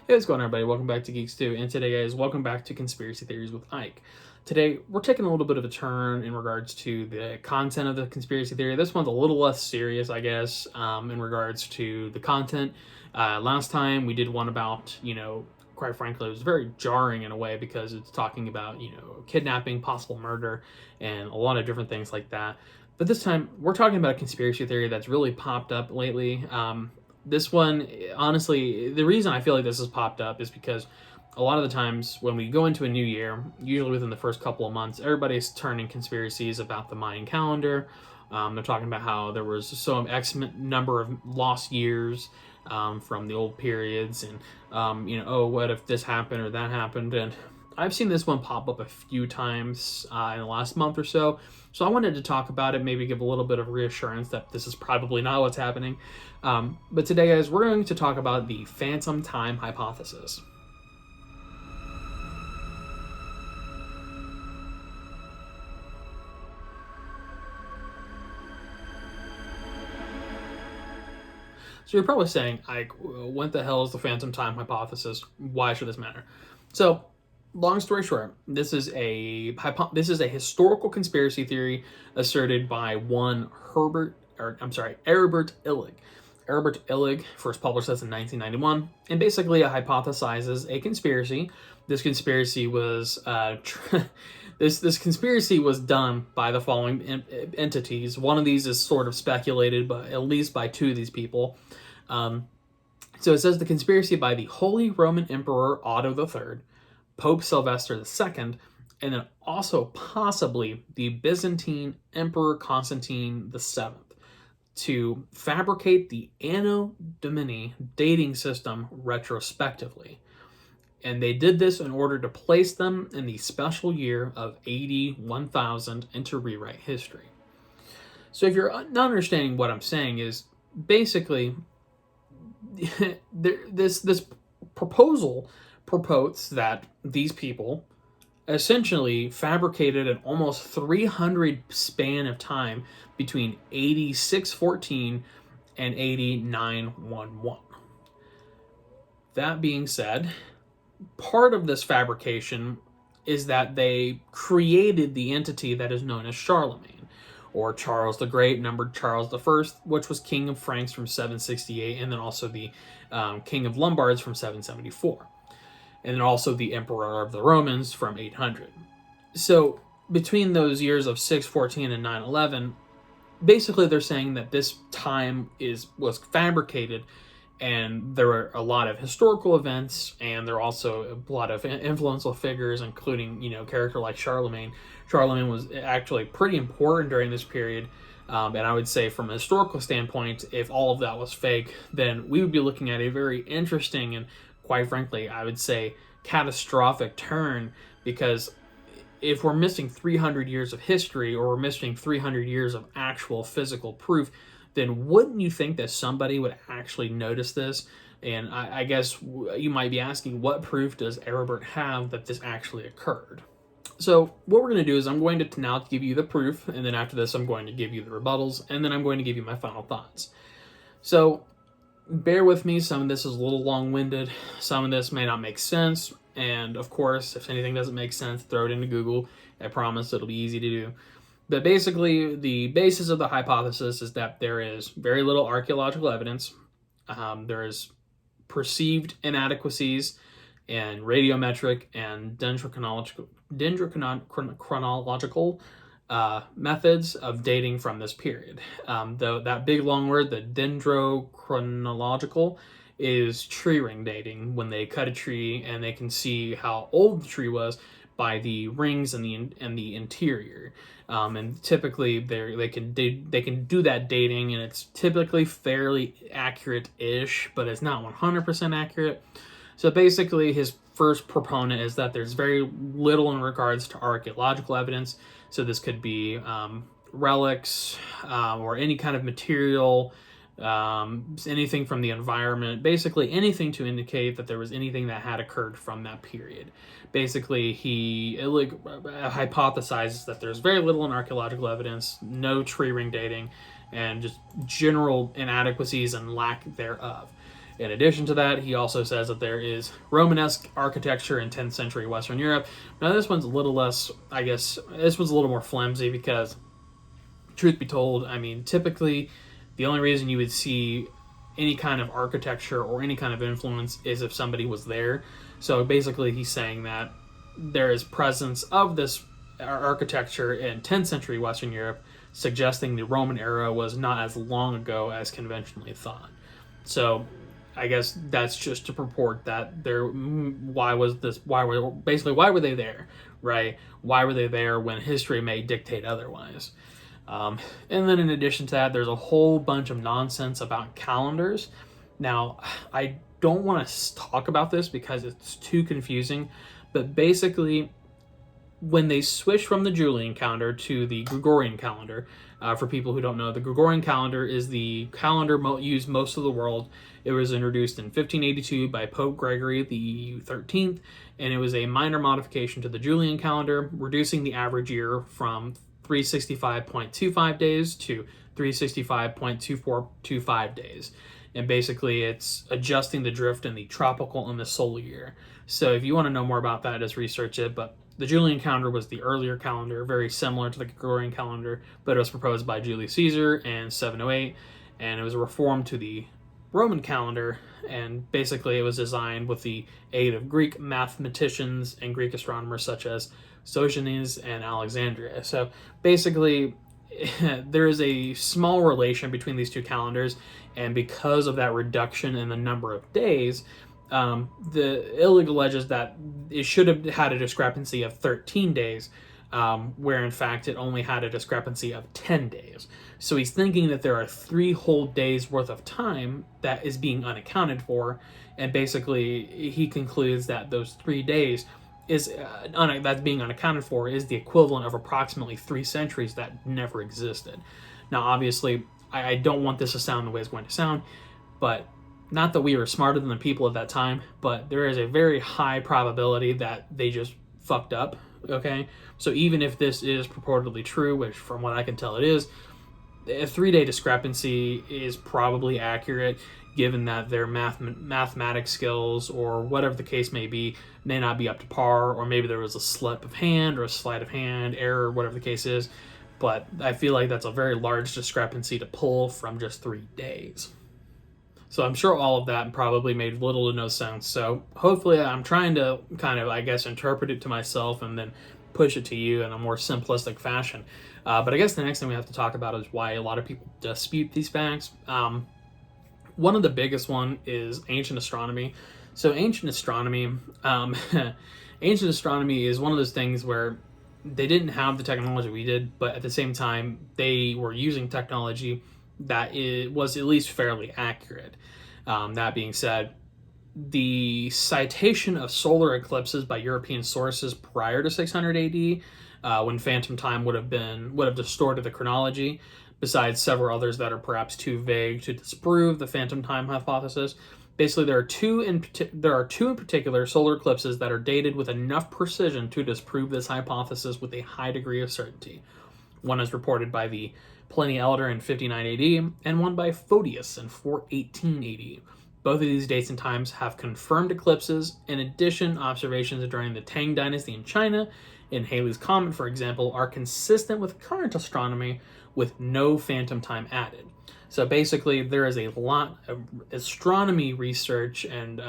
Hey, what's going on, everybody? Welcome back to Geeks-Stew, and today, guys, welcome back to Conspiracy Theories with Ike. Today, we're taking a little bit of a turn in regards to the content of the conspiracy theory. This one's a little less serious, I guess, in regards to the content. Last time, we did one about, quite frankly, it was very jarring in a way because it's talking about, kidnapping, possible murder, and a lot of different things like that. But this time, we're talking about a conspiracy theory that's really popped up lately. This one, honestly, the reason I feel like this has popped up is because a lot of the times when we go into a new year, usually within the first couple of months, everybody's turning conspiracies about the Mayan calendar. They're talking about how there was so X number of lost years from the old periods, and oh, what if this happened or that happened? And I've seen this one pop up a few times in the last month or so. So I wanted to talk about it, maybe give a little bit of reassurance that this is probably not what's happening. But today, guys, we're going to talk about the phantom time hypothesis. So you're probably saying, like, what the hell is the phantom time hypothesis? Why should this matter? So, long story short, this is a historical conspiracy theory asserted by one Herbert Illig. Herbert Illig first published this in 1991, and basically it hypothesizes a conspiracy. This conspiracy was this conspiracy was done by the following entities. One of these is sort of speculated, but at least by two of these people. So it says the conspiracy by the Holy Roman Emperor Otto III, Pope Sylvester II, and then also possibly the Byzantine Emperor Constantine VII, to fabricate the Anno Domini dating system retrospectively. And they did this in order to place them in the special year of AD 1000 and to rewrite history. So if you're not understanding what I'm saying, is basically this proposal proposes that these people essentially fabricated an almost 300 span of time between AD 614 and AD 911. That being said, part of this fabrication is that they created the entity that is known as Charlemagne, or Charles the Great, numbered Charles the First, which was king of Franks from 768, and then also the king of Lombards from 774. And then also the Emperor of the Romans from 800. So between those years of 614 and 911, basically they're saying that this time was fabricated, and there were a lot of historical events, and there are also a lot of influential figures, including a character like Charlemagne. Charlemagne was actually pretty important during this period. And I would say from a historical standpoint, if all of that was fake, then we would be looking at a very interesting and, quite frankly, I would say catastrophic turn, because if we're missing 300 years of history, or we're missing 300 years of actual physical proof, then wouldn't you think that somebody would actually notice this? And I guess you might be asking, what proof does Herbert have that this actually occurred? So what we're going to do is I'm going to now give you the proof, and then after this I'm going to give you the rebuttals, and then I'm going to give you my final thoughts. So bear with me, some of this is a little long-winded, some of this may not make sense, and of course, if anything doesn't make sense, throw it into Google. I promise it'll be easy to do. But basically, the basis of the hypothesis is that there is very little archaeological evidence. There is perceived inadequacies in radiometric and dendrochronological methods of dating from this period. Though that big long word, the dendrochronological, is tree ring dating, when they cut a tree and they can see how old the tree was by the rings and the interior. And typically they can do that dating, and it's typically fairly accurate-ish, but it's not 100% accurate. So basically, his first proponent is that there's very little in regards to archaeological evidence. So this could be relics or any kind of material, anything from the environment, basically anything to indicate that there was anything that had occurred from that period. Basically, he hypothesizes that there's very little in archaeological evidence, no tree ring dating, and just general inadequacies and lack thereof. In addition to that, he also says that there is Romanesque architecture in 10th century Western Europe. Now, this one's a little less, I guess, this one's a little more flimsy because, truth be told, I mean, typically the only reason you would see any kind of architecture or any kind of influence is if somebody was there. So basically, he's saying that there is presence of this architecture in 10th century Western Europe, suggesting the Roman era was not as long ago as conventionally thought. So I guess that's just to purport that why were they there, right? Why were they there when history may dictate otherwise? And then in addition to that, there's a whole bunch of nonsense about calendars. Now, I don't want to talk about this because it's too confusing, but basically, when they switched from the Julian calendar to the Gregorian calendar, for people who don't know, the Gregorian calendar is the calendar used most of the world. It was introduced in 1582 by Pope Gregory the 13th, and it was a minor modification to the Julian calendar, reducing the average year from 365.25 days to 365.2425 days. And basically, it's adjusting the drift in the tropical and the solar year. So if you want to know more about that, just research it. But the Julian calendar was the earlier calendar, very similar to the Gregorian calendar, but it was proposed by Julius Caesar in 708, and it was reformed to the Roman calendar, and basically it was designed with the aid of Greek mathematicians and Greek astronomers such as Sojournes and Alexandria. So basically, there is a small relation between these two calendars, and because of that reduction in the number of days, the Illig alleges that it should have had a discrepancy of 13 days, where in fact it only had a discrepancy of 10 days. So he's thinking that there are 3 whole days worth of time that is being unaccounted for, and basically he concludes that those 3 days is that's being unaccounted for is the equivalent of approximately 3 centuries that never existed. Now, obviously, I don't want this to sound the way it's going to sound, but not that we were smarter than the people at that time, but there is a very high probability that they just fucked up, okay? So even if this is purportedly true, which from what I can tell it is, a 3-day discrepancy is probably accurate, given that their mathematic skills or whatever the case may be may not be up to par, or maybe there was a slip of hand or a sleight of hand error, whatever the case is. But I feel like that's a very large discrepancy to pull from just 3 days. So I'm sure all of that probably made little to no sense. So hopefully I'm trying to kind of, I guess, interpret it to myself and then push it to you in a more simplistic fashion. But I guess the next thing we have to talk about is why a lot of people dispute these facts. One of the biggest one is ancient astronomy. So ancient astronomy is one of those things where they didn't have the technology we did, but at the same time, they were using technology that was at least fairly accurate. That being said, the citation of solar eclipses by European sources prior to 600 AD, when phantom time would have distorted the chronology, besides several others that are perhaps too vague to disprove the phantom time hypothesis. Basically, there are two in particular solar eclipses that are dated with enough precision to disprove this hypothesis with a high degree of certainty. One is reported by the Pliny Elder in 59 AD, and one by Photius in 418 AD. Both of these dates and times have confirmed eclipses. In addition, observations during the Tang Dynasty in China, in Halley's Comet, for example, are consistent with current astronomy with no phantom time added. So basically, there is a lot of astronomy research and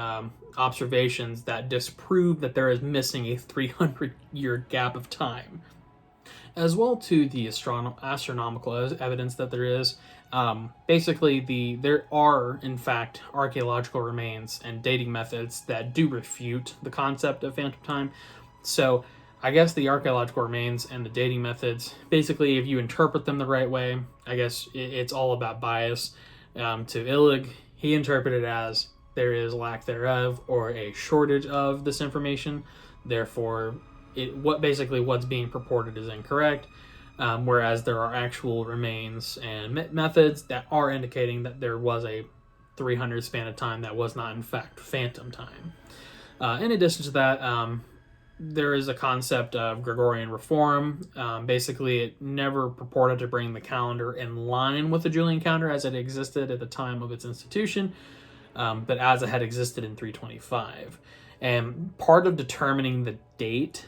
observations that disprove that there is missing a 300-year gap of time. As well to the astronomical evidence that there is, there are, in fact, archaeological remains and dating methods that do refute the concept of phantom time. So I guess the archaeological remains and the dating methods, basically, if you interpret them the right way, I guess it's all about bias. To Illig, he interpreted it as there is lack thereof or a shortage of this information. Therefore, what's being purported is incorrect, whereas there are actual remains and methods that are indicating that there was a 300 span of time that was not, in fact, phantom time. In addition to that, there is a concept of Gregorian reform. Basically, it never purported to bring the calendar in line with the Julian calendar as it existed at the time of its institution. but as it had existed in 325. And part of determining the date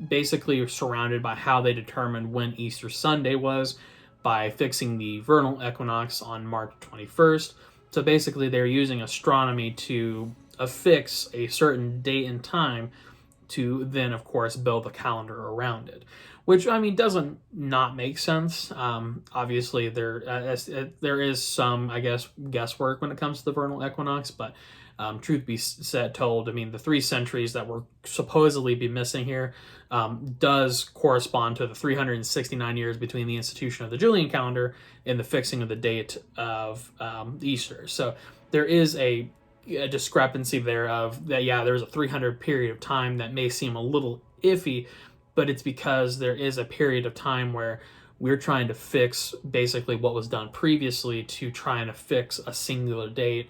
basically surrounded by how they determined when Easter Sunday was by fixing the vernal equinox on March 21st. So basically, they're using astronomy to affix a certain date and time to then, of course, build a calendar around it. Which, I mean, doesn't not make sense. Obviously, there is some, I guess, guesswork when it comes to the vernal equinox, but truth be said, told, I mean, the 3 centuries that were supposedly be missing here does correspond to the 369 years between the institution of the Julian calendar and the fixing of the date of Easter. So there is a discrepancy there of that. Yeah, there's a 300 period of time that may seem a little iffy, but it's because there is a period of time where we're trying to fix basically what was done previously to try and fix a singular date,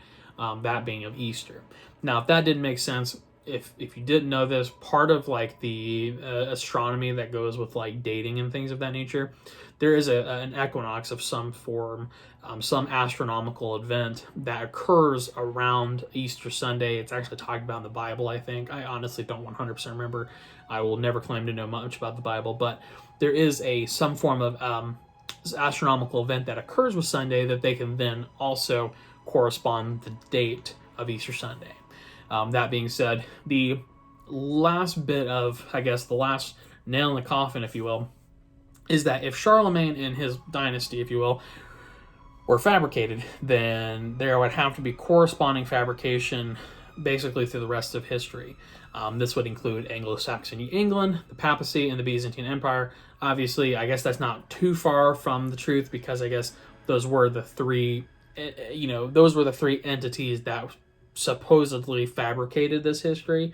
that being of Easter. Now, if that didn't make sense, if you didn't know this, part of like the astronomy that goes with like dating and things of that nature, there is an equinox of some form, some astronomical event that occurs around Easter Sunday. It's actually talked about in the Bible, I think. I honestly don't 100% remember. I will never claim to know much about the Bible, but there is some form of astronomical event that occurs with Sunday that they can then also correspond the date of Easter Sunday. That being said, the last bit of, I guess, the last nail in the coffin, if you will, is that if Charlemagne and his dynasty, if you will, were fabricated, then there would have to be corresponding fabrication basically through the rest of history. This would include Anglo-Saxon England, the papacy, and the Byzantine Empire. Obviously, I guess that's not too far from the truth because I guess those were the three entities that supposedly fabricated this history.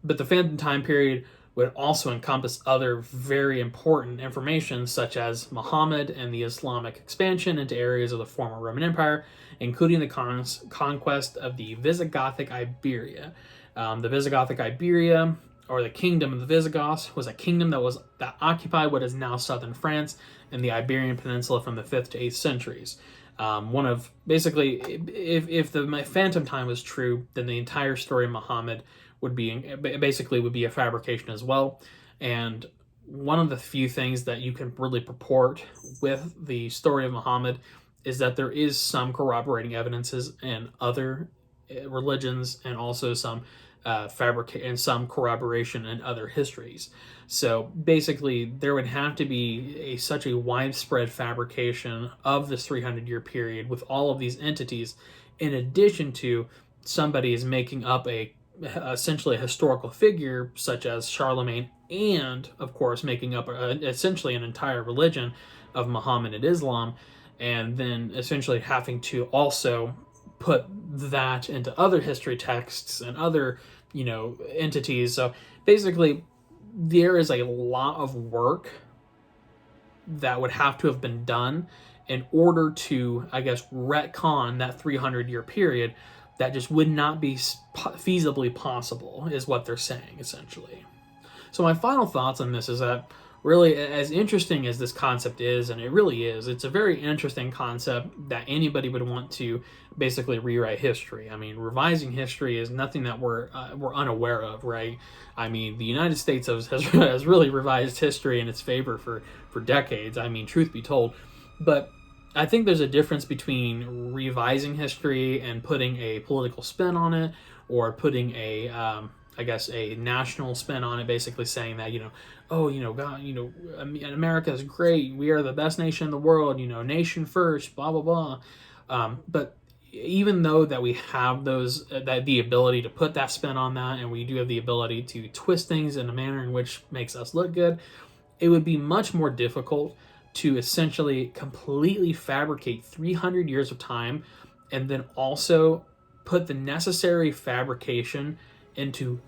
But the Phantom Time period would also encompass other very important information, such as Muhammad and the Islamic expansion into areas of the former Roman Empire, including the conquest of the Visigothic Iberia. The Visigothic Iberia, or the Kingdom of the Visigoths, was a kingdom that occupied what is now southern France and the Iberian Peninsula from the 5th to 8th centuries. One of basically, if the Phantom Time was true, then the entire story of Muhammad would be a fabrication as well. And one of the few things that you can really purport with the story of Muhammad is that there is some corroborating evidences in other religions and also some some corroboration in other histories. So basically, there would have to be such a widespread fabrication of this 300-year period with all of these entities, in addition to somebody is making up essentially a historical figure such as Charlemagne, and of course making up essentially an entire religion of Muhammad and Islam, and then essentially having to also put that into other history texts and other entities. So basically, there is a lot of work that would have to have been done in order to, I guess, retcon that 300-year period. That just would not be feasibly possible, is what they're saying, essentially. So my final thoughts on this is that really, as interesting as this concept is, and it really is, it's a very interesting concept that anybody would want to basically rewrite history. I mean, revising history is nothing that we're unaware of, right? I mean, the United States has really revised history in its favor for decades. I mean, truth be told. But I think there's a difference between revising history and putting a political spin on it, or putting a national spin on it, basically saying that, God, America is great. We are the best nation in the world, nation first, blah, blah, blah. But even though that we have the ability to put that spin on that, and we do have the ability to twist things in a manner in which makes us look good, it would be much more difficult to essentially completely fabricate 300 years of time and then also put the necessary fabrication into,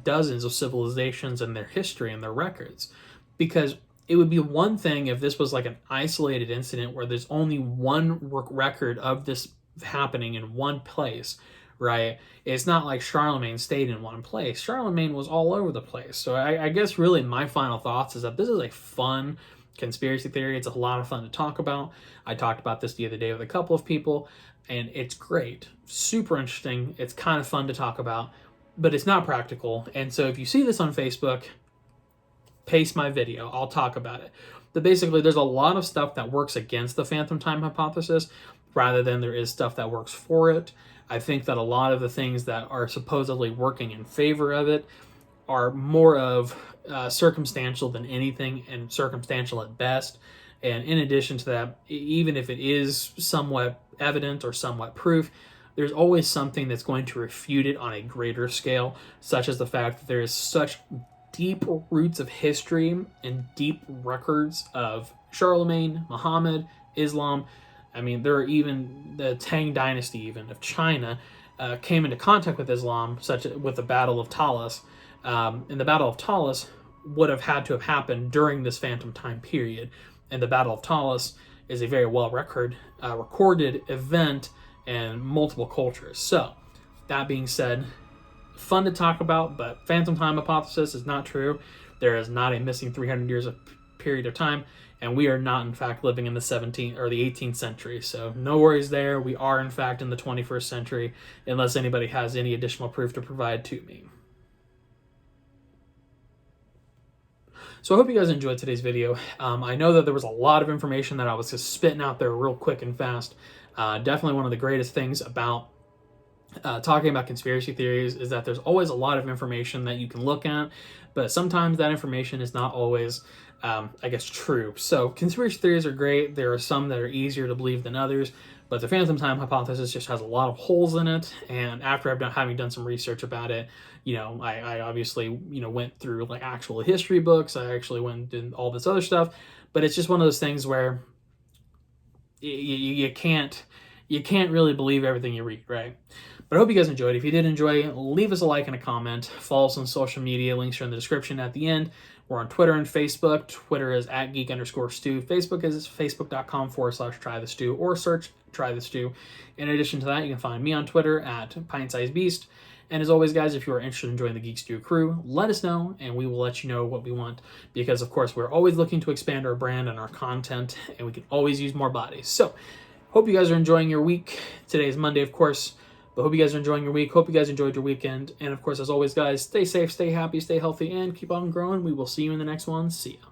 dozens of civilizations and their history and their records. Because it would be one thing if this was like an isolated incident where there's only one record of this happening in one place, right? It's not like Charlemagne stayed in one place. Charlemagne was all over the place. So I guess really my final thoughts is that this is a fun conspiracy theory. It's a lot of fun to talk about. I talked about this the other day with a couple of people, and it's great, super interesting. It's kind of fun to talk about, but it's not practical. And so if you see this on Facebook, paste my video. I'll talk about it. But basically, there's a lot of stuff that works against the phantom time hypothesis rather than there is stuff that works for it. I think that a lot of the things that are supposedly working in favor of it are more of circumstantial than anything, and circumstantial at best. And in addition to that, even if it is somewhat evident or somewhat proof, there's always something that's going to refute it on a greater scale, such as the fact that there is such deep roots of history and deep records of Charlemagne, Muhammad, Islam. I mean, there are even the Tang dynasty, even of China, came into contact with Islam, such as with the Battle of Talas. And the Battle of Talas would have had to have happened during this phantom time period. And the Battle of Talas is a very well recorded event in multiple cultures. So, that being said, fun to talk about, but phantom time hypothesis is not true. There is not a missing 300 years of period of time, and we are not in fact living in the 17th or the 18th century. So no worries there. We are in fact in the 21st century, unless anybody has any additional proof to provide to me. So I hope you guys enjoyed today's video. I know that there was a lot of information that I was just spitting out there real quick and fast. Definitely one of the greatest things about talking about conspiracy theories is that there's always a lot of information that you can look at, but sometimes that information is not always, I guess, true. So conspiracy theories are great. There are some that are easier to believe than others, but the phantom time hypothesis just has a lot of holes in it. And after having done some research about it, I obviously, went through like actual history books. I actually went and did all this other stuff, but it's just one of those things where you can't really believe everything you read, right? But I hope you guys enjoyed. If you did enjoy, leave us a like and a comment. Follow us on social media. Links are in the description at the end. We're on Twitter and Facebook. Twitter is @geek_stew. Facebook is facebook.com/trythestew, or search Try the Stew. In addition to that, you can find me on Twitter @PintSizeBeast. And as always, guys, if you are interested in joining the Geek-Stew crew, let us know, and we will let you know what we want. Because, of course, we're always looking to expand our brand and our content, and we can always use more bodies. So, hope you guys are enjoying your week. Today is Monday, of course. But hope you guys are enjoying your week. Hope you guys enjoyed your weekend. And of course, as always, guys, stay safe, stay happy, stay healthy, and keep on growing. We will see you in the next one. See ya.